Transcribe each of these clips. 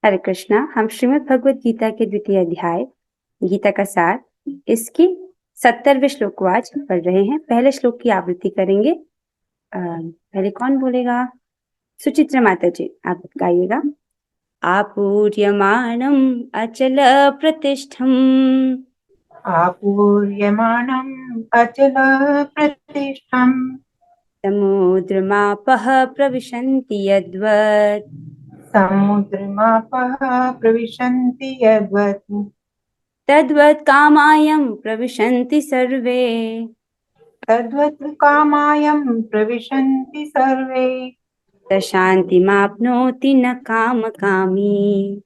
हरे कृष्णा। हम श्रीमद् भगवद गीता के द्वितीय अध्याय गीता का सार इसके 70वें श्लोक को आज पढ़ रहे हैं। पहले श्लोक की आवृत्ति करेंगे। पहले कौन बोलेगा? सुचित्रा माता जी, आप गाइएगा। आपूर्यमाणम् अचल प्रतिष्ठम् आपूर्यमाणम् अचलप्रतिष्ठम् समुद्रमापः प्रविशन्ति यद्वत् समुद्रमापः प्रविशन्ति यद्वत् तद्वत् कामायं प्रविशन्ति सर्वे तद्वत् कामायं प्रविशन्ति सर्वे शान्तिमाप्नोति न कामकामी।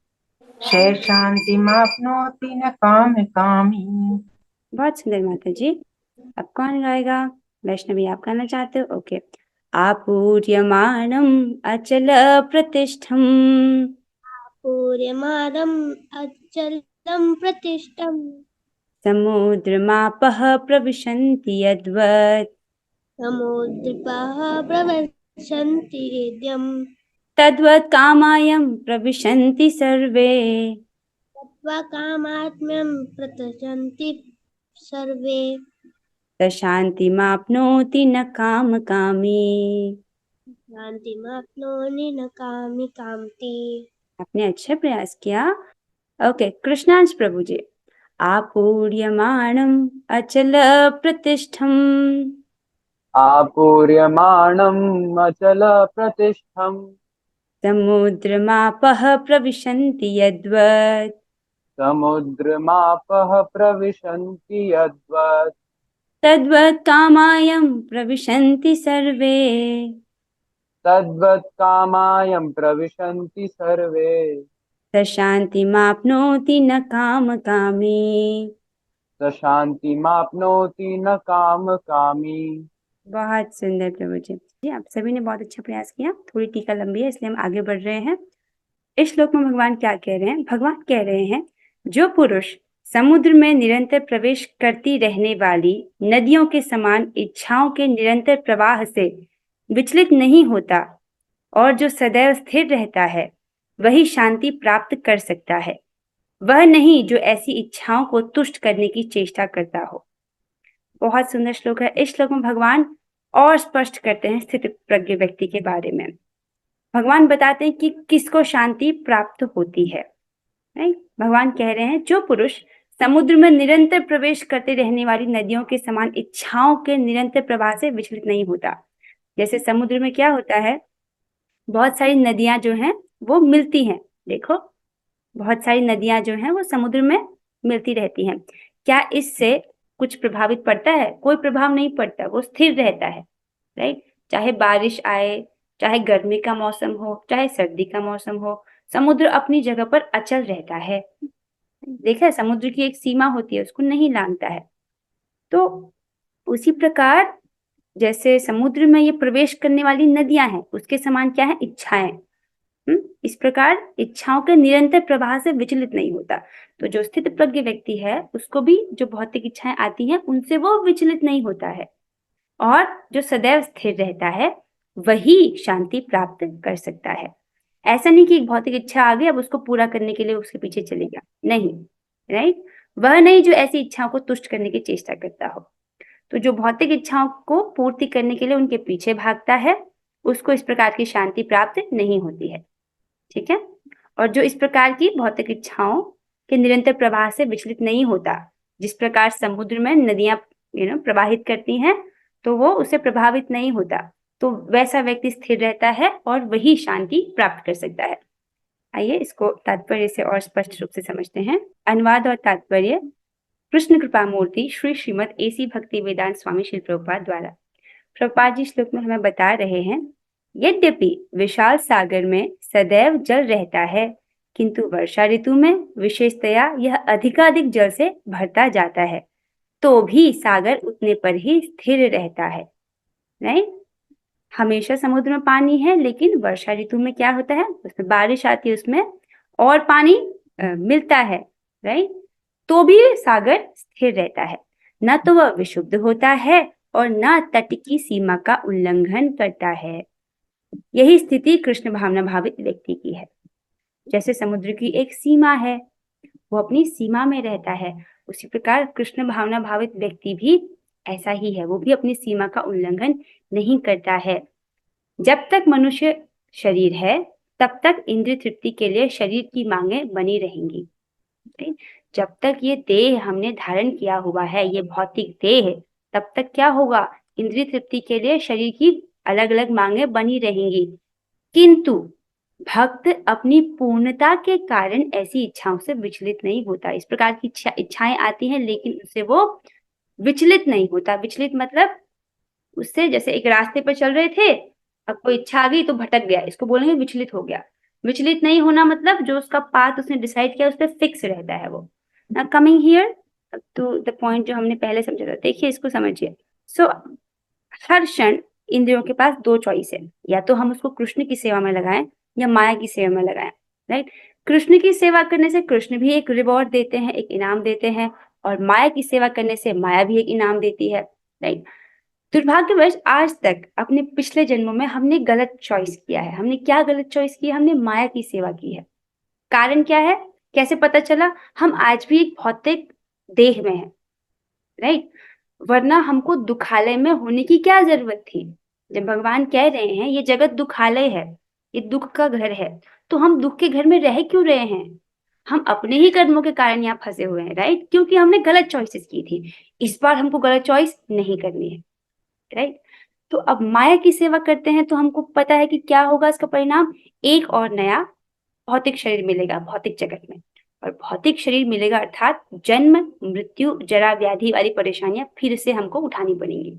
शान्तिमाप्नोति न कामकामी। बहुत सुंदर माता जी। अब कौन गाएगा? वैष्णवी, आप गाना चाहते हो? ओके। आपूर्यमाणम् अचल प्रतिष्ठम् पूर्यमादम् अचलं प्रतिष्ठम् समुद्रमापः प्रविशन्ति यद्वत् समुद्रपः प्रवशन्ति हृदयम् तद्वत् कामायं प्रविशन्ति सर्वे तत्त्वा कामात्म्यं प्रतशन्ति सर्वे शान्तिमाप्नोति न कामकामी। शान्तिमाप्नोति न कामिकान्ति। आपने अच्छा प्रयास किया। ओके, कृष्णांश प्रभु जी। आपूर्यमाणम् अचल प्रतिष्ठम् आपूर्यमाणम् अचलप्रतिष्ठम् समुद्रमापः प्रविशन्ति यद्वत् समुद्रमापः प्रविशन्ति यद्वत् तद्वत् कामायं प्रविशन्ति सर्वे तद्वत् कामायं प्रविशन्ति सर्वे शान्तिमाप्नोति न कामकामी। स शान्तिमाप्नोति न कामकामी। बहुत सुंदर प्रभु जी। आप सभी ने बहुत अच्छा प्रयास किया। थोड़ी टीका लंबी है इसलिए हम आगे बढ़ रहे हैं। इस श्लोक में भगवान क्या कह रहे हैं? भगवान कह रहे हैं, जो पुरुष समुद्र में निरंतर प्रवेश करती रहने वाली नदियों के समान इच्छाओं के निरंतर प्रवाह से विचलित नहीं होता और जो सदैव स्थिर रहता है, वही शांति प्राप्त कर सकता है। वह नहीं जो ऐसी इच्छाओं को तुष्ट करने की चेष्टा करता हो। बहुत सुंदर श्लोक है। इस श्लोक में भगवान और स्पष्ट करते हैं स्थित प्रज्ञ व्यक्ति के बारे में। भगवान बताते हैं कि किसको शांति प्राप्त होती है। भगवान कह रहे हैं, जो पुरुष समुद्र में निरंतर प्रवेश करते रहने वाली नदियों के समान इच्छाओं के निरंतर प्रवाह से विचलित नहीं होता। जैसे समुद्र में क्या होता है, बहुत सारी नदियां जो हैं वो मिलती हैं। देखो, बहुत सारी नदियां जो हैं वो समुद्र में मिलती रहती हैं। क्या इससे कुछ प्रभावित पड़ता है? कोई प्रभाव नहीं पड़ता, वो स्थिर रहता है। राइट? चाहे बारिश आए, चाहे गर्मी का मौसम हो, चाहे सर्दी का मौसम हो, समुद्र अपनी जगह पर अचल रहता है। देखा है, समुद्र की एक सीमा होती है, उसको नहीं लांघता है। तो उसी प्रकार जैसे समुद्र में ये प्रवेश करने वाली नदियां हैं, उसके समान क्या है? इच्छाएं। इस प्रकार इच्छाओं के निरंतर प्रवाह से विचलित नहीं होता। तो जो स्थित प्रज्ञ व्यक्ति है, उसको भी जो भौतिक इच्छाएं आती हैं उनसे वो विचलित नहीं होता है, और जो सदैव स्थिर रहता है वही शांति प्राप्त कर सकता है। ऐसा नहीं कि एक भौतिक इच्छा आ गई, अब उसको पूरा करने के लिए उसके पीछे चलेगा, नहीं। राइट? वह नहीं जो ऐसी इच्छाओं को तुष्ट करने की चेष्टा करता हो। तो जो भौतिक इच्छाओं को पूर्ति करने के लिए उनके पीछे भागता है, उसको इस प्रकार की शांति प्राप्त नहीं होती है। ठीक है? और जो इस प्रकार की भौतिक इच्छाओं के निरंतर प्रवाह से विचलित नहीं होता, जिस प्रकार समुद्र में नदियां प्रवाहित करती हैं, तो वो उसे प्रभावित नहीं होता, तो वैसा व्यक्ति स्थिर रहता है और वही शांति प्राप्त कर सकता है। आइए इसको तात्पर्य से और स्पष्ट रूप से समझते हैं। अनुवाद और तात्पर्य कृष्ण कृपा मूर्ति श्री श्रीमद एसी भक्ति वेदांत स्वामी श्री प्रभुपाद द्वारा। प्रभुपाद जी श्लोक में हमें बता रहे हैं, यद्यपि विशाल सागर में सदैव जल रहता है, किंतु वर्षा ऋतु में विशेषतया यह अधिकाधिक जल से भरता जाता है, तो भी सागर उतने पर ही स्थिर रहता है। नहीं, हमेशा समुद्र में पानी है, लेकिन वर्षा ऋतु में क्या होता है, उसमें बारिश आती है, उसमें और पानी मिलता है। राइट? तो भी सागर स्थिर रहता है, न तो वह विशुद्ध होता है और न तट की सीमा का उल्लंघन करता है। यही स्थिति कृष्ण भावना भावित व्यक्ति की है। जैसे समुद्र की एक सीमा है, वो अपनी सीमा में रहता है, उसी प्रकार कृष्ण भावना भावित व्यक्ति भी ऐसा ही है, वो भी अपनी सीमा का उल्लंघन नहीं करता है। जब तक मनुष्य शरीर है तब तक इंद्रिय तृप्ति के लिए शरीर की मांगें बनी रहेंगी। जब तक ये देह हमने धारण किया हुआ है, ये भौतिक देह है, तब तक क्या होगा, इंद्रिय तृप्ति के लिए शरीर की अलग अलग मांगें बनी रहेंगी। किंतु भक्त अपनी पूर्णता के कारण ऐसी इच्छाओं से विचलित नहीं होता। इस प्रकार की इच्छाएं आती हैं लेकिन उससे वो विचलित नहीं होता। विचलित मतलब उससे, जैसे एक रास्ते पर चल रहे थे, अब कोई इच्छा आ गई तो भटक गया, इसको बोलेंगे विचलित हो गया। विचलित नहीं होना मतलब जो उसका पाथ उसने डिसाइड किया उस पर फिक्स रहता है वो। Now coming here to the point जो हमने पहले समझा था, देखिए इसको समझिए। सो हर क्षण इंद्रियों के पास दो चॉइस है, या तो हम उसको कृष्ण की सेवा में लगाएं या माया की सेवा में लगाएं, राइट। कृष्ण की सेवा करने से कृष्ण भी एक रिवॉर्ड देते हैं, एक इनाम देते हैं, और माया की सेवा करने से माया भी एक इनाम देती है, राइट। दुर्भाग्यवश आज तक अपने पिछले जन्मों में हमने गलत चॉइस किया है। हमने क्या गलत चॉइस की है? हमने माया की सेवा की है। कारण क्या है, कैसे पता चला? हम आज भी एक भौतिक देह में हैं, राइट। वरना हमको दुखालय में होने की क्या जरूरत थी? जब भगवान कह रहे हैं ये जगत दुखालय है, ये दुख का घर है, तो हम दुख के घर में रह क्यों रहे हैं? हम अपने ही कर्मों के कारण यहाँ फंसे हुए हैं, राइट, क्योंकि हमने गलत चॉइसेस की थी। इस बार हमको गलत चॉइस नहीं करनी है, राइट। तो अब माया की सेवा करते हैं तो हमको पता है कि क्या होगा इसका परिणाम, एक और नया भौतिक शरीर मिलेगा भौतिक जगत में, और भौतिक शरीर मिलेगा अर्थात जन्म मृत्यु जरा व्याधि वाली परेशानियां फिर से हमको उठानी पड़ेंगी।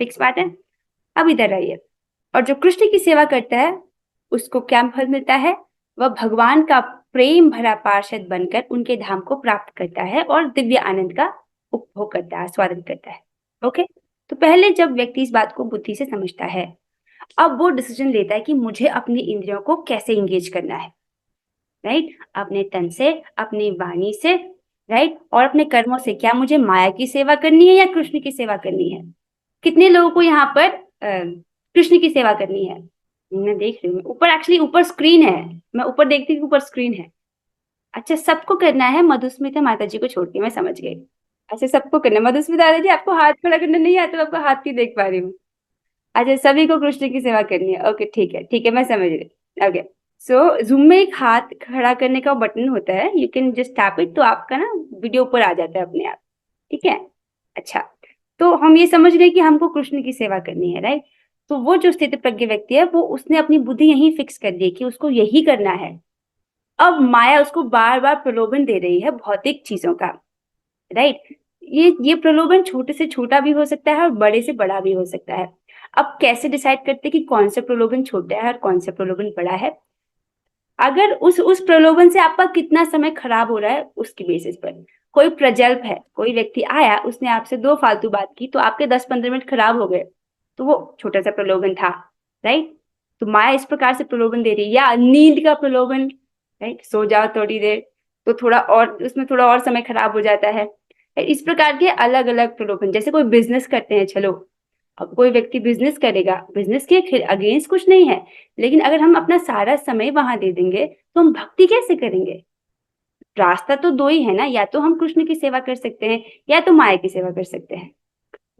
फिक्स बात है। अब इधर आइए, और जो कृष्ण की सेवा करता है उसको क्या फल मिलता है? वह भगवान का प्रेम भरा पार्षद बनकर उनके धाम को प्राप्त करता है और दिव्य आनंद का उपभोग करता है, स्वादन करता है। ओके, तो पहले जब व्यक्ति इस बात को बुद्धि से समझता है, अब वो डिसीजन लेता है कि मुझे अपनी इंद्रियों को कैसे इंगेज करना है, राइट। अपने तन से, अपनी वाणी से, राइट, और अपने कर्मों से। क्या मुझे माया की सेवा करनी है या कृष्ण की सेवा करनी है? कितने लोगों को यहाँ पर कृष्ण की सेवा करनी है? मैं देख रही हूँ ऊपर, एक्चुअली ऊपर स्क्रीन है, मैं ऊपर देखती हूँ ऊपर स्क्रीन है। अच्छा, सबको करना है, मधुस्मिता माता जी को छोड़ के, मैं समझ गई। अच्छा, सबको करना है। मधुस्मिता दादा जी, आपको हाथ खड़ा करना नहीं आता, आपका हाथ नहीं देख पा रही हूँ। अच्छा, सभी को कृष्ण की सेवा करनी है। ओके, ठीक है ठीक है, मैं समझ रही। ओके, सो जूम में एक हाथ खड़ा करने का बटन होता है, you can just tap it, तो आपका ना वीडियो ऊपर आ जाता है अपने आप, ठीक है। अच्छा, तो हम ये समझ गए कि हमको कृष्ण की सेवा करनी है, राइट। तो वो जो स्थित प्रज्ञ व्यक्ति है वो, उसने अपनी बुद्धि यही फिक्स कर दी कि उसको यही करना है। अब माया उसको बार बार प्रलोभन दे रही है भौतिक चीजों का, राइट। ये प्रलोभन छोटे से छोटा भी हो सकता है और बड़े से बड़ा भी हो सकता है। अब कैसे डिसाइड करते कि कौन सा प्रलोभन छोटा है और कौन सा प्रलोभन बड़ा है? अगर उस प्रलोभन से आपका कितना समय खराब हो रहा है उसकी बेसिस पर। कोई प्रजल्प है, कोई व्यक्ति आया, उसने आपसे दो फालतू बात की तो आपके 10-15 मिनट खराब हो गए, तो वो छोटा सा प्रलोभन था, राइट। तो माया इस प्रकार से प्रलोभन दे रही है। या नींद का प्रलोभन, राइट, सो जाओ थोड़ी देर, तो थोड़ा और उसमें थोड़ा और समय खराब हो जाता है। इस प्रकार के अलग अलग प्रलोभन। जैसे कोई बिजनेस करते हैं, चलो अब कोई व्यक्ति बिजनेस करेगा, बिजनेस के अगेंस्ट कुछ नहीं है, लेकिन अगर हम अपना सारा समय वहां दे देंगे तो हम भक्ति कैसे करेंगे? रास्ता तो दो ही है ना, या तो हम कृष्ण की सेवा कर सकते हैं या तो माया की सेवा कर सकते हैं।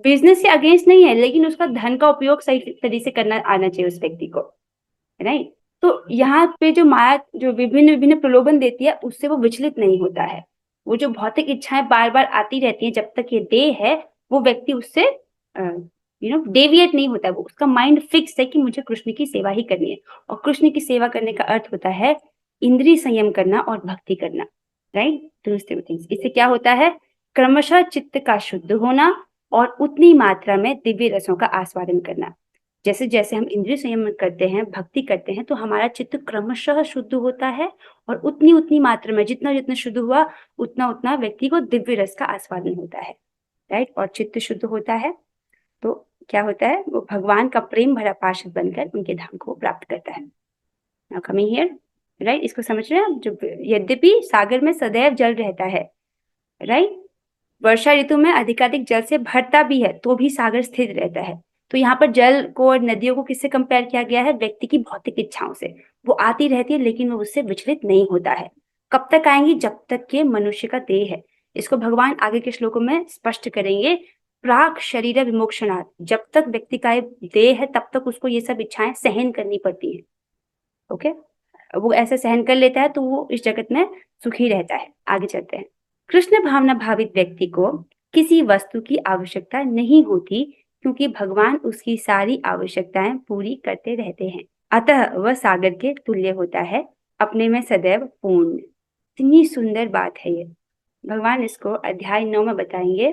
बिजनेस के अगेंस्ट नहीं है, लेकिन उसका धन का उपयोग सही तरीके से करना आना चाहिए उस व्यक्ति को, राइट। तो यहाँ पे जो माया जो विभिन्न विभिन्न प्रलोभन देती है उससे वो विचलित नहीं होता है। वो जो भौतिक इच्छाएं बार बार आती रहती हैं, जब तक ये देह है वो व्यक्ति उससे डेविएट नहीं होता। वो, उसका माइंड फिक्स है कि मुझे कृष्ण की सेवा ही करनी है। और कृष्ण की सेवा करने का अर्थ होता है इंद्रिय संयम करना और भक्ति करना, राइट। इससे क्या होता है? क्रमशः चित्त का शुद्ध होना और उतनी मात्रा में दिव्य रसों का आस्वादन करना। जैसे जैसे हम इंद्रिय संयम करते हैं, भक्ति करते हैं, तो हमारा चित्त क्रमशः शुद्ध होता है, और उतनी उतनी मात्रा में, जितना जितना शुद्ध हुआ उतना उतना व्यक्ति को दिव्य रस का आस्वादन होता है, राइट। और चित्त शुद्ध होता है तो क्या होता है? वो भगवान का प्रेम भरा पार्षद बनकर उनके धाम को प्राप्त करता है। नाउ कमिंग हियर, राइट, इसको समझ रहे हैं आप? जो यद्यपि सागर में सदैव जल रहता है, राइट, वर्षा ऋतु में अधिकाधिक जल से भरता भी है तो भी सागर स्थिर रहता है। तो यहाँ पर जल को और नदियों को किससे कंपेयर किया गया है? व्यक्ति की भौतिक इच्छाओं से। वो आती रहती है लेकिन वो उससे विचलित नहीं होता है। कब तक आएंगी? जब तक के मनुष्य का देह है। इसको भगवान आगे के श्लोकों में स्पष्ट करेंगे। प्राक शरीर विमोक्षणात्, जब तक व्यक्ति का देह है तब तक उसको ये सब इच्छाएं सहन करनी पड़ती है। ओके, वो ऐसे सहन कर लेता है तो वो इस जगत में सुखी रहता है। आगे चलते हैं। कृष्ण भावना भावित व्यक्ति को किसी वस्तु की आवश्यकता नहीं होती क्योंकि भगवान उसकी सारी आवश्यकताएं पूरी करते रहते हैं। अतः वह सागर के तुल्य होता है, अपने में सदैव पूर्ण। इतनी सुंदर बात है ये। भगवान इसको अध्याय 9 में बताएंगे,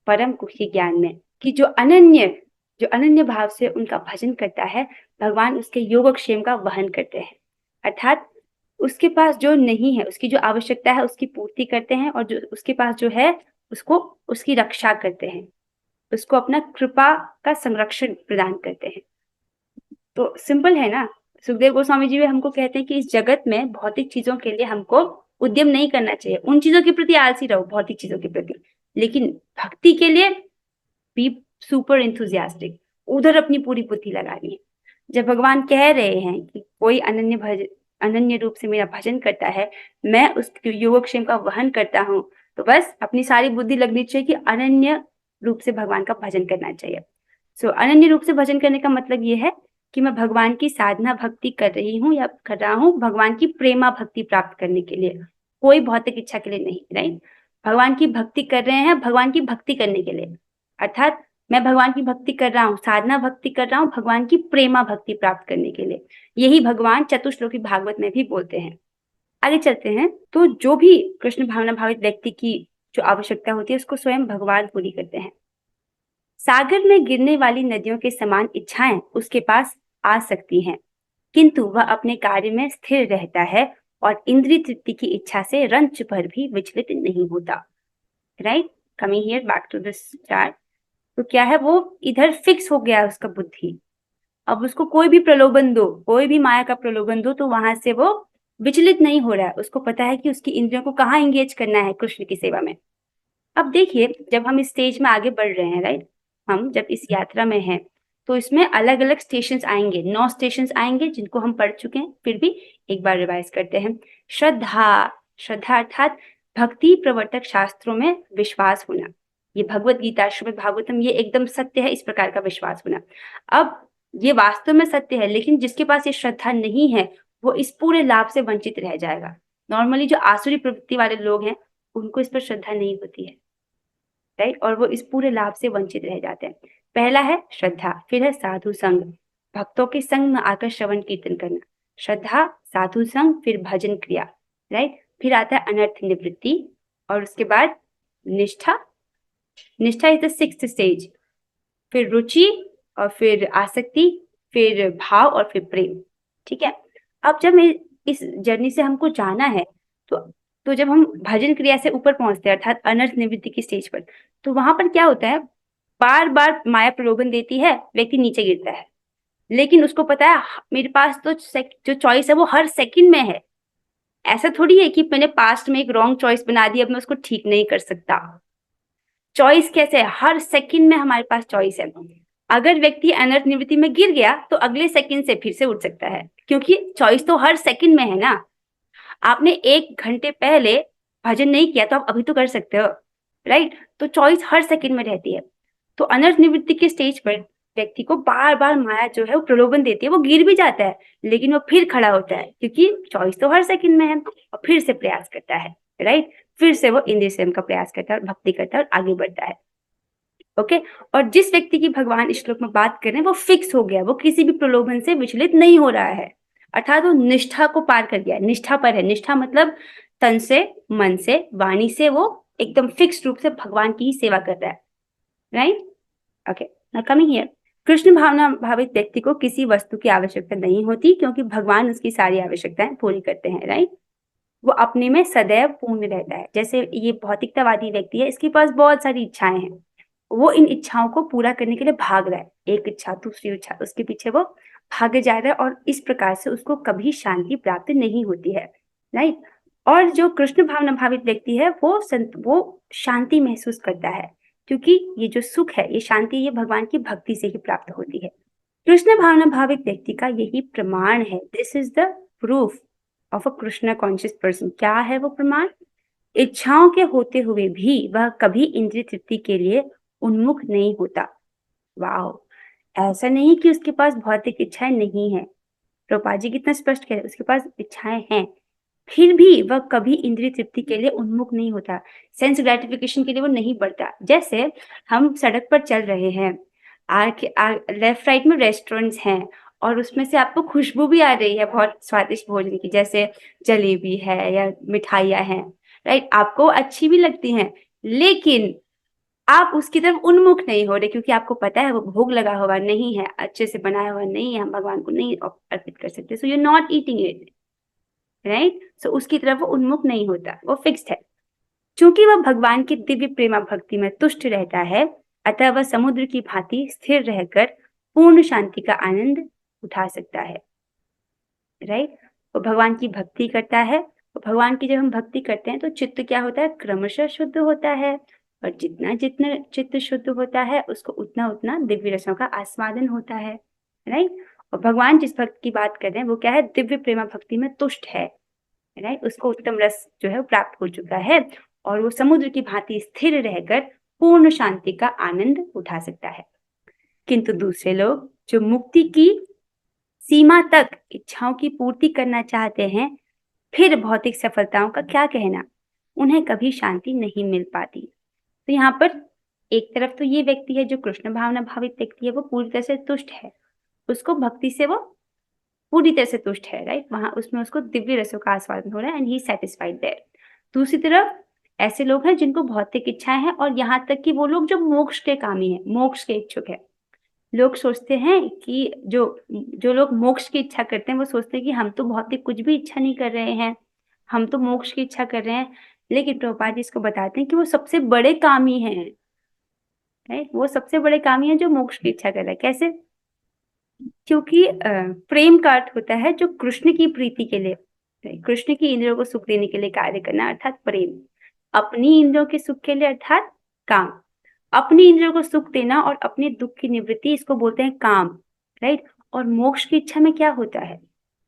परम कुक्षी ज्ञान में, कि जो अनन्य भाव से उनका भजन करता है, भगवान उसके योगक्षेम का वहन करते हैं। अर्थात उसके पास जो नहीं है, उसकी जो आवश्यकता है उसकी पूर्ति करते हैं, और जो उसके पास जो है उसको उसकी रक्षा करते हैं, उसको अपना कृपा का संरक्षण प्रदान करते हैं। तो सिंपल है ना। सुखदेव गोस्वामी जी भी हमको कहते हैं कि इस जगत में भौतिक चीजों के लिए हमको उद्यम नहीं करना चाहिए। उन चीजों के प्रति आलसी रहो, भौतिक चीजों के प्रति, लेकिन भक्ति के लिए बी सुपर इंथुजियास्टिक, उधर अपनी पूरी बुद्धि लगानी है। जब भगवान कह रहे हैं कि कोई अनन्य रूप से मेरा भजन करता है, मैं उसके योगक्षेम का वहन करता हूँ, तो बस अपनी सारी बुद्धि लगनी चाहिए कि अनन्य रूप से भगवान का भजन करना चाहिए। सो अनन्य रूप से भजन करने का मतलब ये है कि मैं भगवान की साधना भक्ति कर रही हूँ या कर रहा हूँ भगवान की प्रेमा भक्ति प्राप्त करने के लिए, कोई भौतिक इच्छा के लिए नहीं। राइट, भगवान की भक्ति कर रहे हैं भगवान की भक्ति करने के लिए। अर्थात मैं भगवान की भक्ति कर रहा हूँ, साधना भक्ति कर रहा हूँ भगवान की प्रेमा भक्ति प्राप्त करने के लिए। यही भगवान चतुश्लोकी भागवत में भी बोलते हैं। आगे चलते हैं। तो जो भी कृष्ण भावना भावित व्यक्ति की जो आवश्यकता होती है उसको स्वयं भगवान पूरी करते हैं। सागर में गिरने वाली नदियों के समान इच्छाएं उसके पास आ सकती हैं, किंतु वह अपने कार्य में स्थिर रहता है और इंद्रिय तृप्ति की इच्छा से रंच भर भी विचलित नहीं होता। Right, coming here back to this chart. तो क्या है, वो इधर फिक्स हो गया उसका बुद्धि। अब उसको कोई भी प्रलोभन दो, कोई भी माया का प्रलोभन दो, तो वहां से वो विचलित नहीं हो रहा है। उसको पता है कि उसकी इंद्रियों को कहाँ एंगेज करना है, कृष्ण की सेवा में। अब देखिए, जब हम इस स्टेज में आगे बढ़ रहे हैं, राइट, हम जब इस यात्रा में हैं तो इसमें अलग अलग स्टेशंस आएंगे, 9 स्टेशंस आएंगे जिनको हम पढ़ चुके हैं, फिर भी एक बार रिवाइज करते हैं। श्रद्धा अर्थात भक्ति प्रवर्तक शास्त्रों में विश्वास होना। ये भगवत गीता, श्रीमद् भागवतम, ये एकदम सत्य है, इस प्रकार का विश्वास होना। अब ये वास्तव में सत्य है, लेकिन जिसके पास ये श्रद्धा नहीं है वो इस पूरे लाभ से वंचित रह जाएगा। नॉर्मली जो आसुरी प्रवृत्ति वाले लोग हैं उनको इस पर श्रद्धा नहीं होती है, राइट, और वो इस पूरे लाभ से वंचित रह जाते हैं। पहला है श्रद्धा, फिर है साधु संग, भक्तों के संग में आकर श्रवण कीर्तन करना। श्रद्धा, साधु संग, फिर भजन क्रिया, राइट, फिर आता है अनर्थ निवृत्ति, और उसके बाद निष्ठा। निष्ठा इज द 6th स्टेज, फिर रुचि, और फिर आसक्ति, फिर भाव, और फिर प्रेम। ठीक है, अब जब इस जर्नी से हमको जाना है तो जब हम भजन क्रिया से ऊपर पहुंचते हैं, अर्थात अनर्थ निवृत्ति की स्टेज पर, तो वहां पर क्या होता है, बार बार माया प्रलोभन देती है, व्यक्ति नीचे गिरता है, लेकिन उसको पता है मेरे पास तो जो चॉइस है वो हर सेकंड में है। ऐसा थोड़ी है कि मैंने पास्ट में एक रॉन्ग चॉइस बना दी, अब मैं उसको ठीक नहीं कर सकता। चॉइस कैसे है, हर सेकंड में हमारे पास चॉइस है। अगर व्यक्ति अनर्थ निवृत्ति में गिर गया तो अगले सेकंड से फिर से उठ सकता है, क्योंकि चॉइस तो हर सेकंड में है ना। आपने 1 घंटे पहले भजन नहीं किया तो आप अभी तो कर सकते हो, राइट, तो चॉइस हर सेकंड में रहती है। तो अनर्थ निवृत्ति के स्टेज पर व्यक्ति को बार बार माया जो है वो प्रलोभन देती है, वो गिर भी जाता है लेकिन वो फिर खड़ा होता है, क्योंकि चॉइस तो हर सेकंड में है, और फिर से प्रयास करता है, राइट, फिर से वो इंद्रिय संयम का प्रयास करता है और भक्ति करता है और आगे बढ़ता है। ओके, और जिस व्यक्ति की भगवान इस श्लोक में बात कर रहे हैं वो फिक्स हो गया, वो किसी भी प्रलोभन से विचलित नहीं हो रहा है, अर्थात वो निष्ठा को पार कर गया, निष्ठा पर है। निष्ठा मतलब तन से, मन से, वाणी से वो एकदम फिक्स रूप से भगवान की ही सेवा कर रहा है, right. Okay, now coming here, Krishna भावना भावित व्यक्ति को किसी वस्तु की आवश्यकता नहीं होती क्योंकि भगवान उसकी सारी आवश्यकताएं पूरी करते हैं, राइट। वो अपने में सदैव पूर्ण रहता है। जैसे ये भौतिकतावादी व्यक्ति है, इसके पास बहुत सारी इच्छाएं हैं, वो इन इच्छाओं को पूरा करने के लिए भाग रहा है, एक इच्छा दूसरी इच्छा, उसके पीछे वो भागे जा रहा है, और इस प्रकार से उसको कभी शांति प्राप्त नहीं होती है, राइट। और जो कृष्ण भावना भावित व्यक्ति है वो शांति महसूस करता है, क्योंकि ये जो सुख है, ये शांति, ये भगवान की भक्ति से ही प्राप्त होती है। कृष्ण भावना भावित व्यक्ति का यही प्रमाण है। This is the proof of a Krishna conscious person. क्या है वो प्रमाण? इच्छाओं के होते हुए भी वह कभी इंद्रिय तृप्ति के लिए उन्मुख नहीं होता। वाओ! ऐसा नहीं कि उसके पास भौतिक इच्छाएं नहीं है। प्रभुपाद जी कितना स्पष्ट कह रहे हैं, उसके पास इच्छाएं हैं, फिर भी वह कभी इंद्रिय तृप्ति के लिए उन्मुख नहीं होता, सेंस ग्रेटिफिकेशन के लिए वो नहीं बढ़ता। जैसे हम सड़क पर चल रहे हैं, लेफ्ट राइट में रेस्टोरेंट्स हैं और उसमें से आपको खुशबू भी आ रही है बहुत स्वादिष्ट भोजन की, जैसे जलेबी है या मिठाइयाँ हैं, राइट? आपको अच्छी भी लगती हैं, लेकिन आप उसकी तरफ उन्मुख नहीं हो रहे क्योंकि आपको पता है वो भोग लगा हुआ नहीं है, अच्छे से बनाया हुआ नहीं है, हम भगवान को नहीं अर्पित कर सकते। So you are not eating it, right? So उसकी तरफ वो उन्मुख नहीं होता, वो फिक्स्ड है। चूंकि वह भगवान की दिव्य प्रेमा भक्ति में तुष्ट रहता है, अतः वह समुद्र की भांति स्थिर रहकर पूर्ण शांति का आनंद उठा सकता है, राइट? वो भगवान की भक्ति करता है। तो भगवान की जब हम भक्ति करते हैं तो चित्त क्या होता है? क्रमशः शुद्ध होता है, और जितना जितना चित्त शुद्ध होता है उसको उतना उतना दिव्य रसों का आस्वादन होता है, राइट? और भगवान जिस भक्त की बात कर रहे हैं वो क्या है? दिव्य प्रेमा भक्ति में तुष्ट है, राइट? उसको उत्तम रस जो है वो प्राप्त हो चुका है और वो समुद्र की भांति स्थिर रहकर पूर्ण शांति का आनंद उठा सकता है। किंतु दूसरे लोग जो मुक्ति की सीमा तक इच्छाओं की पूर्ति करना चाहते हैं, फिर भौतिक सफलताओं का क्या कहना, उन्हें कभी शांति नहीं मिल पाती। तो यहाँ पर एक तरफ तो ये व्यक्ति है जो कृष्ण भावना भावित व्यक्ति है, वो पूरी तरह से तुष्ट है, उसको भक्ति से वो पूरी तरह से तुष्ट है, राइट? वहां उसमें उसको दिव्य रसों का आस्वादन हो रहा है एंड ही सेटिस्फाइड देयर। दूसरी तरफ ऐसे लोग हैं जिनको भौतिक इच्छाएं हैं, और यहाँ तक कि वो लोग जो मोक्ष के कामी है, मोक्ष के इच्छुक है। लोग सोचते हैं कि जो लोग मोक्ष की इच्छा करते हैं वो सोचते हैं कि हम तो भौतिक कुछ भी इच्छा नहीं कर रहे हैं, हम तो मोक्ष की इच्छा कर रहे हैं। लेकिन प्रभुपाद जी इसको बताते हैं कि वो सबसे बड़े कामी हैं, राइट? वो सबसे बड़े कामी हैं जो मोक्ष की इच्छा कर रहे हैं। कैसे? क्योंकि प्रेम का अर्थ होता है जो कृष्ण की प्रीति के लिए, कृष्ण की इंद्रियों को सुख देने के लिए कार्य करना, अर्थात प्रेम। अपनी इंद्रियों के सुख के लिए अर्थात काम। अपनी इंद्रियों को सुख देना और अपने दुख की निवृत्ति, इसको बोलते हैं काम, राइट? और मोक्ष की इच्छा में क्या होता है?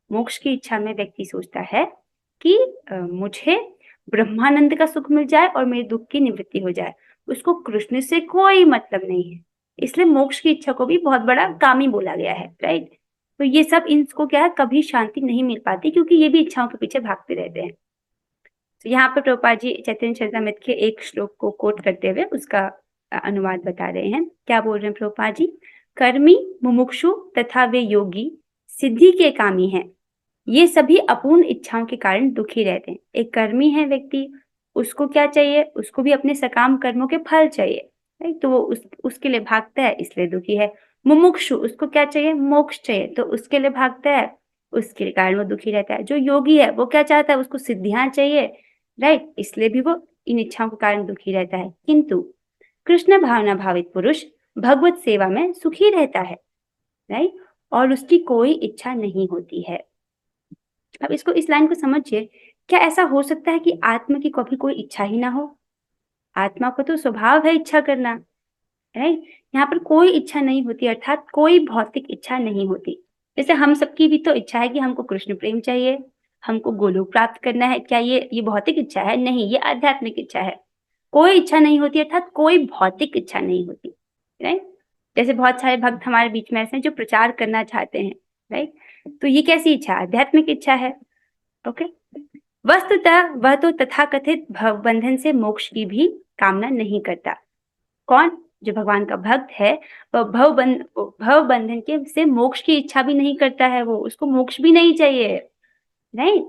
मोक्ष की इच्छा में व्यक्ति सोचता है कि मुझे ब्रह्मानंद का सुख मिल जाए और मेरे दुख की निवृत्ति हो जाए। उसको कृष्ण से कोई मतलब नहीं है, इसलिए मोक्ष की इच्छा को भी बहुत बड़ा कामी बोला गया है, राइट? तो ये सब इनको क्या है, कभी शांति नहीं मिल पाती, क्योंकि ये भी इच्छाओं के पीछे भागते रहते हैं। तो यहाँ पर प्रभुपाद जी चैतन्य चरितामृत के एक श्लोक को कोट करते हुए उसका अनुवाद बता रहे हैं। क्या बोल रहे हैं प्रभुपाद जी? कर्मी, मुमुक्षु तथा वे योगी सिद्धि के कामी हैं, ये सभी अपूर्ण इच्छाओं के कारण दुखी रहते हैं। एक कर्मी है व्यक्ति, उसको क्या चाहिए? उसको भी अपने सकाम कर्मों के फल चाहिए, राइट? तो वो उसके लिए भागता है, इसलिए दुखी है। मुमुक्षु, उसको क्या चाहिए? मोक्ष चाहिए, तो उसके लिए भागता है, उसके कारण वो दुखी रहता है। जो योगी है वो क्या चाहता है? उसको सिद्धियां चाहिए, राइट? इसलिए भी वो इन इच्छाओं के कारण दुखी रहता है। किंतु कृष्ण भावना भावित पुरुष भगवत सेवा में सुखी रहता है, राइट? और उसकी कोई इच्छा नहीं होती है। अब इसको, इस लाइन को समझिए। क्या ऐसा हो सकता है कि आत्मा की कभी कोई इच्छा ही ना हो? आत्मा को तो स्वभाव है इच्छा करना, राइट? यहाँ पर कोई इच्छा नहीं होती, अर्थात कोई भौतिक इच्छा नहीं होती। जैसे हम सबकी भी तो इच्छा है कि हमको कृष्ण प्रेम चाहिए, हमको गोलोक प्राप्त करना है। क्या ये भौतिक इच्छा है? नहीं, ये आध्यात्मिक इच्छा है। कोई इच्छा नहीं होती, अर्थात कोई भौतिक इच्छा नहीं होती, राइट? जैसे बहुत सारे भक्त हमारे बीच में ऐसे हैं जो प्रचार करना चाहते हैं, राइट? तो ये कैसी इच्छा? आध्यात्मिक इच्छा है, ओके? वस्तुतः वह तो तथाकथित भव बंधन से मोक्ष की भी कामना नहीं करता। कौन? जो भगवान का भक्त है वह भव बंधन के से मोक्ष की इच्छा भी नहीं करता है, वो, उसको मोक्ष भी नहीं चाहिए, राइट?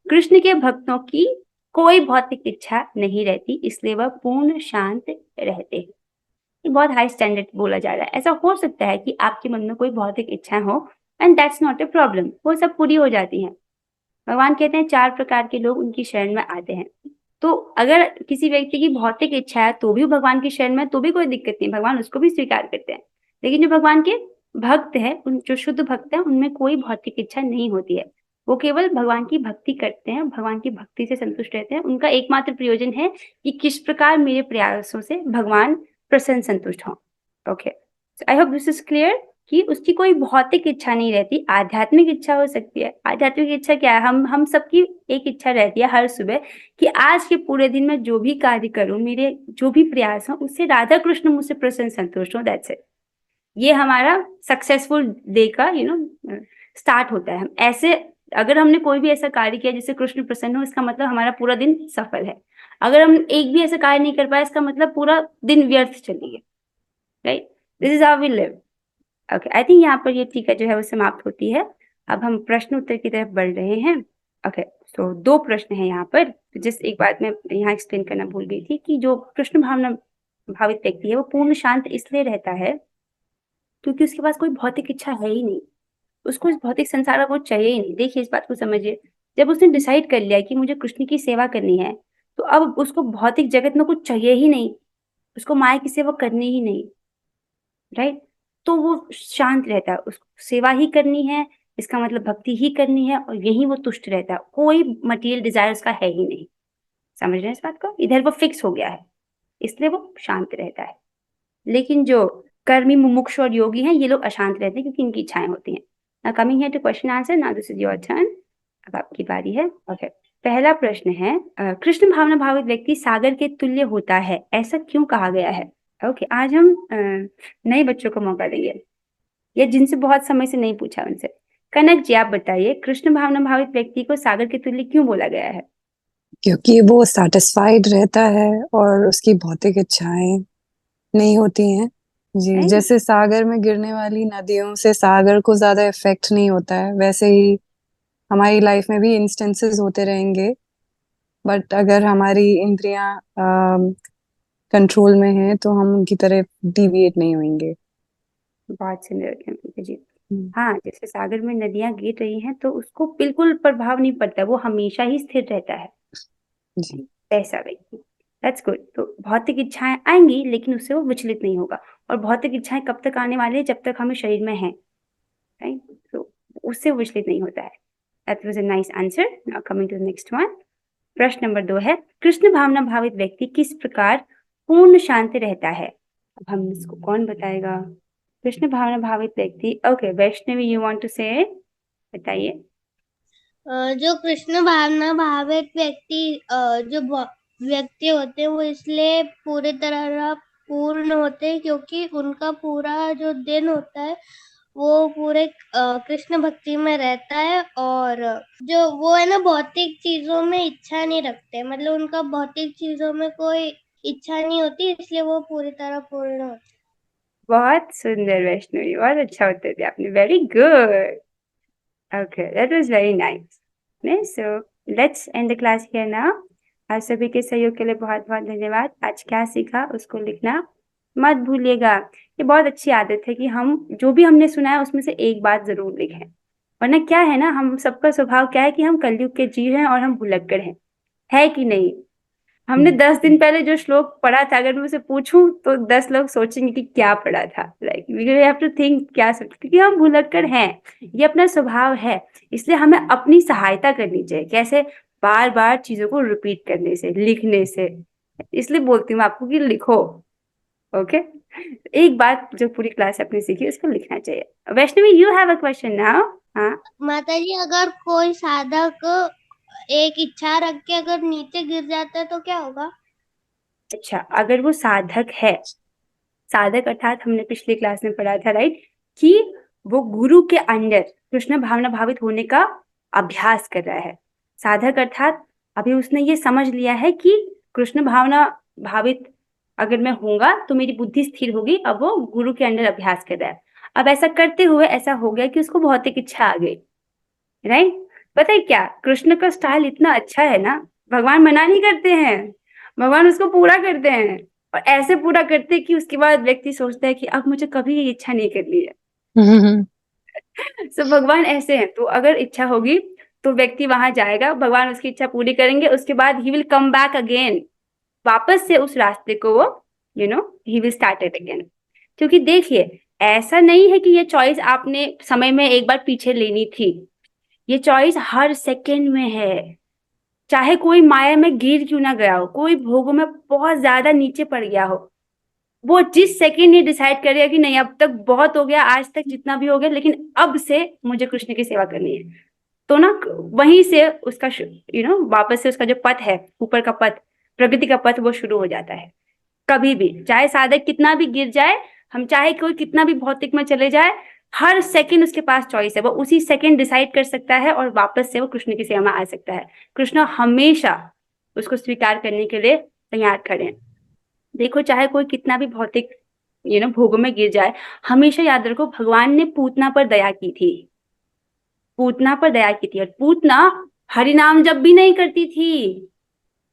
कृष्ण के भक्तों की कोई भौतिक इच्छा नहीं रहती, इसलिए वह पूर्ण शांत रहते हैं। ये बहुत हाई स्टैंडर्ड बोला जा रहा है। ऐसा हो सकता है कि आपके मन में कोई भौतिक इच्छा हो, and that's not a problem, वो सब पूरी हो जाती हैं। भगवान कहते हैं 4 प्रकार के लोग उनकी शरण में आते हैं। तो अगर किसी व्यक्ति की भौतिक इच्छा है तो भी भगवान की शरण में, तो भी कोई दिक्कत नहीं, भगवान उसको भी स्वीकार करते हैं। लेकिन जो भगवान के भक्त हैं, उन जो शुद्ध भक्त हैं, उनमें कोई भौतिक इच्छा नहीं होती है। वो केवल भगवान की भक्ति करते हैं, भगवान की भक्ति से संतुष्ट रहते हैं। उनका एकमात्र प्रयोजन है कि किस प्रकार मेरे प्रयासों से भगवान प्रसन्न संतुष्ट हों। Okay, I hope this is clear कि उसकी कोई भौतिक इच्छा नहीं रहती, आध्यात्मिक इच्छा हो सकती है। आध्यात्मिक इच्छा क्या है? हम सबकी एक इच्छा रहती है हर सुबह कि आज के पूरे दिन में जो भी कार्य करूं, मेरे जो भी प्रयास हो, उससे राधा कृष्ण मुझसे प्रसन्न संतुष्ट हो। That's it. ये हमारा सक्सेसफुल डे का स्टार्ट होता है। हम ऐसे, अगर हमने कोई भी ऐसा कार्य किया जिससे कृष्ण प्रसन्न हो, इसका मतलब हमारा पूरा दिन सफल है। अगर हम एक भी ऐसा कार्य नहीं कर पाए, इसका मतलब पूरा दिन व्यर्थ चली गई। Right, this is how we live. Okay, I think यहाँ पर ये टीका जो है वो समाप्त होती है। अब हम प्रश्न उत्तर की तरफ बढ़ रहे हैं। ओके, सो 2 प्रश्न हैं यहाँ पर। जिस एक बात मैं यहाँ एक्सप्लेन करना भूल गई थी कि जो कृष्ण भावना भावित व्यक्ति है वो पूर्ण शांत इसलिए रहता है क्योंकि उसके पास कोई भौतिक इच्छा है ही नहीं। उसको इस भौतिक संसार का कुछ चाहिए ही नहीं। देखिए, इस बात को समझिए। जब उसने डिसाइड कर लिया कि मुझे कृष्ण की सेवा करनी है, तो अब उसको भौतिक जगत में कुछ चाहिए ही नहीं, उसको माया की सेवा करनी ही नहीं। राइट, तो वो शांत रहता है। उसको सेवा ही करनी है, इसका मतलब भक्ति ही करनी है, और यही वो तुष्ट रहता है। कोई मटेरियल डिजायर उसका है ही नहीं। समझ रहे हैं इस बात को? इधर वो फिक्स हो गया है, इसलिए वो शांत रहता है। लेकिन जो कर्मी, मुमुक्षु और योगी हैं, ये लोग अशांत रहते हैं क्योंकि इनकी इच्छाएं होती हैं। Now coming here to question answer, now this is your turn. अब आपकी बारी है। ओके, पहला प्रश्न है, कृष्ण भावना भावित व्यक्ति सागर के तुल्य होता है, ऐसा क्यों कहा गया है? ओके, आज हम नए बच्चों को मौका देंगे, या जिनसे बहुत समय से नहीं पूछा उनसे। कनक जी, आप बताइए, कृष्ण भावना भावित व्यक्ति को सागर के तुल्य क्यों बोला गया है? क्योंकि वो सेटिस्फाइड रहता है और उसकी भौतिक इच्छाएं नहीं होती हैं। जी, Right? जैसे सागर में गिरने वाली नदियों से सागर को ज्यादा इफेक्ट नहीं होता है, वैसे ही हमारी लाइफ में भी इंस्टेंसेस होते रहेंगे, बट अगर हमारी इंद्रियां कंट्रोल में हैं तो हम उनकी तरफ डिविएट नहीं होंगे। बहुत सुंदर कनक जी। हाँ, जैसे सागर में नदियां गिर रही हैं तो उसको बिल्कुल प्रभाव नहीं पड़ता, वो हमेशा ही स्थिर रहता है। जी, ऐसा व्यक्ति, दैट्स गुड। तो भौतिक इच्छाएं आएंगी लेकिन उससे वो विचलित नहीं होगा। और भौतिक इच्छाएं कब तक आने वाली है? जब तक हमें शरीर में है। राइट, तो उससे वो विचलित नहीं होता है। That was a nice answer. Now coming to the next one. प्रश्न नंबर 2 है, कृष्ण भावना भावित व्यक्ति किस प्रकार पूर्ण शांत रहता है? अब हम इसको कौन बताएगा? कृष्ण भावना भावित व्यक्ति। Okay, Vaishnavi, you want to say? बताइए। जो कृष्ण भावना भावित व्यक्ति होते हैं वो इसलिए पूरी तरह पूर्ण होते हैं क्योंकि उनका पूरा जो दिन होता है वो पूरे कृष्ण भक्ति में रहता है, और जो वो है ना भौतिक चीजों में इच्छा नहीं रखते, मतलब उनका भौतिक चीजों में कोई इच्छा नहीं होती, इसलिए वो पूरी तरह पूर्ण होते हैं। बहुत सुंदर वैष्णवी, बहुत अच्छा उत्तर दिया आपने। Very good. Okay, that was very nice. So let's end the class here now. आप सभी के सहयोग के लिए बहुत बहुत धन्यवाद। आज क्या सीखा उसको लिखना मत भूलिएगा। ये बहुत अच्छी आदत है कि हम जो भी हमने सुना है उसमें से एक बात जरूर लिखें। वरना क्या है ना, हम सबका स्वभाव क्या है कि हम कलयुग के जीव हैं और हम भुलक्कड़ हैं, है कि नहीं? हमने 10 दिन पहले जो श्लोक पढ़ा था, अगर मैं उसे पूछूं तो 10 लोग सोचेंगे कि क्या पढ़ा था। Like we have to think क्या सोच, क्योंकि हम भुलक्कड़ हैं, ये अपना स्वभाव है। इसलिए हमें अपनी सहायता करनी चाहिए। कैसे? बार बार चीजों को रिपीट करने से, लिखने से। इसलिए बोलती हूँ आपको कि लिखो। ओके, एक बात जो पूरी क्लास आपने सीखी उसको लिखना चाहिए। Vaishnavi, you have a question now. हाँ माता जी, अगर कोई साधक एक इच्छा रख के अगर नीचे गिर जाता है तो क्या होगा? अच्छा, अगर वो साधक है, साधक अर्थात हमने पिछली क्लास में पढ़ा था, राइट, कि वो गुरु के अंडर कृष्ण भावना भावित होने का अभ्यास कर रहा है। साधक अर्थात अभी उसने ये समझ लिया है कि कृष्ण भावना भावित अगर मैं होऊंगा तो मेरी बुद्धि स्थिर होगी। अब वो गुरु के अंडर अभ्यास कर रहा है। अब ऐसा करते हुए ऐसा हो गया कि उसको भौतिक इच्छा आ गई। राइट, पता है क्या, कृष्ण का स्टाइल इतना अच्छा है ना, भगवान मना नहीं करते हैं, भगवान उसको पूरा करते हैं। और ऐसे पूरा करते हैं कि उसके बाद व्यक्ति सोचता है कि अब मुझे कभी ये इच्छा नहीं करनी है। सो भगवान ऐसे हैं, तो अगर इच्छा होगी तो व्यक्ति वहां जाएगा, भगवान उसकी इच्छा पूरी करेंगे, उसके बाद he will come back again. वापस से उस रास्ते को वो he will start it again. क्योंकि देखिए, ऐसा नहीं है कि ये चॉइस आपने समय में एक बार पीछे लेनी थी। ये चॉइस हर सेकंड में है। चाहे कोई माया में गिर क्यों ना गया हो, कोई भोगों में बहुत ज्यादा नीचे पड़ गया हो, वो जिस सेकंड ये डिसाइड करेगा कि नहीं अब तक बहुत हो गया, आज तक जितना भी हो गया, लेकिन अब से मुझे कृष्ण की सेवा करनी है, तो ना वहीं से उसका वापस से उसका जो पथ है, ऊपर का पथ, प्रगति का पथ, वो शुरू हो जाता है। कभी भी चाहे साधक कितना भी गिर जाए, हम चाहे कोई कितना भी भौतिक में चले जाए, हर सेकंड उसके पास चॉइस है, वो उसी सेकंड डिसाइड कर सकता है और वापस से वो कृष्ण की सेवा में आ सकता है। कृष्ण हमेशा उसको स्वीकार करने के लिए तैयार खड़े हैं। देखो चाहे कोई कितना भी भौतिक भोगों में गिर जाए, हमेशा याद रखो भगवान ने पूतना पर दया की थी, पूतना पर दया की थी। और पूतना हरिनाम जप भी नहीं करती थी,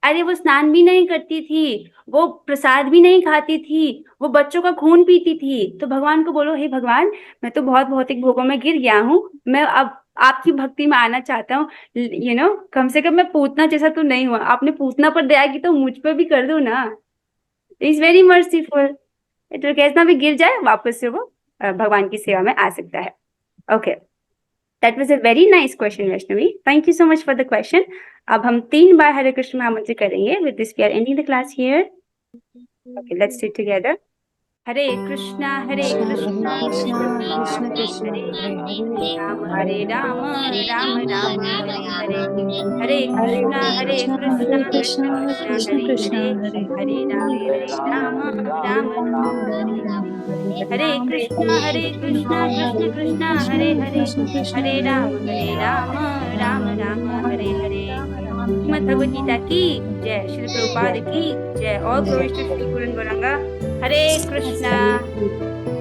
अरे वो स्नान भी नहीं करती थी, वो प्रसाद भी नहीं खाती थी, वो बच्चों का खून पीती थी। तो भगवान को बोलो, हे भगवान, मैं तो बहुत भौतिक भोगों में गिर गया हूँ, मैं अब आपकी भक्ति में आना चाहता हूँ, कम से कम मैं पूतना जैसा तो नहीं हुआ, आपने पूतना पर दया की तो मुझ पर भी कर दो ना। Is very merciful. तो कैसा भी गिर जाए, वापस से वो भगवान की सेवा में आ सकता है। Okay, that was a very nice question Vaishnavi, thank you so much for the question. अब हम 3 बार हरे कृष्ण महामंत्र करेंगे। With this we are ending the class here. Okay, let's do it together. Hare Krishna Krishna Krishna Krishna Krishna Hare Ram Ram Ram Hare Hare, Hare Krishna Hare Krishna Krishna Krishna Krishna Hare Hare, Hare Ram Ram Ram Hare Hare, Hare Krishna Krishna Krishna Hare Hare, Hare Ram Ram Ram Hare हरे। श्रीमद् भगवद गीता की जय, श्री प्रभुपाद की जय। All glories to Shri Guru Gauranga. Hare Krishna.